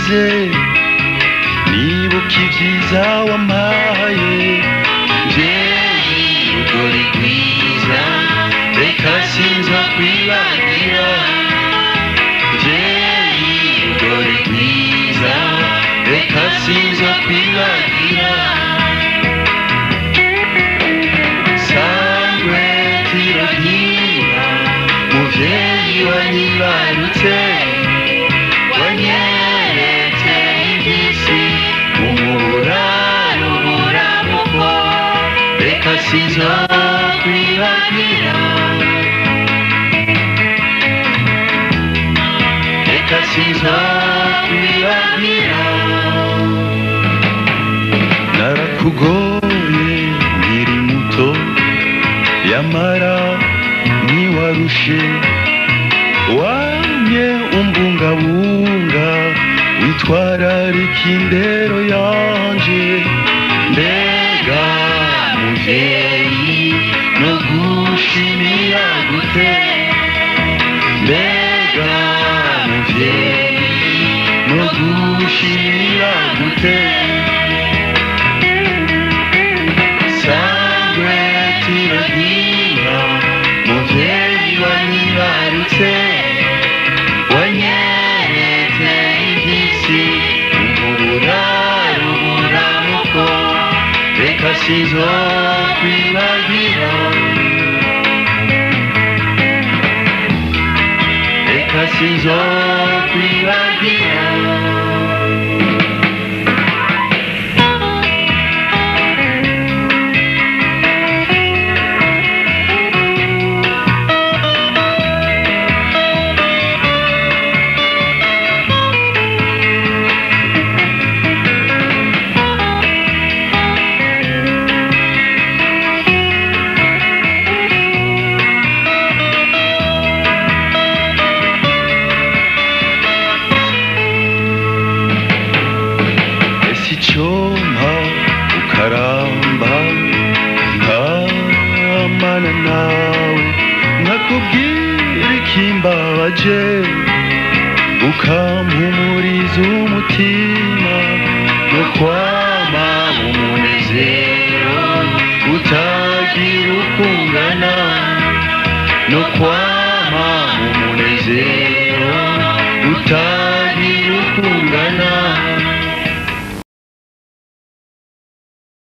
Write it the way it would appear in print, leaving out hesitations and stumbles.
wagize nibuka ivyiza wampaye mvyeyi rugori rwiza reka sinza kwibagira mvyeyi rugori rwiza reka sinza kwibagira sangwe tiragira muvyeyi wanyibarutse wanyeretse ivy'isi umuburaruko reka sinzokwibagira reka sinzokwibagira narakugoye nkiri muto yamara ntiwarushe wamye umbungabunga witwararika indero yanje mbega muvyeyi no gushimira gute mbega muvyeyi no gushimira gute sangwe tiragira muvyeyi wanyibarutse wanyeretse ivy'isi umuburaruko reka sinzokwibagira reka sinzokwibagira Choma ukaramba nkamana nawe nakubwira ikimbabaje ukampumuriza umutima no kwama umunezero utagira ukungana no kwama umunezero utagira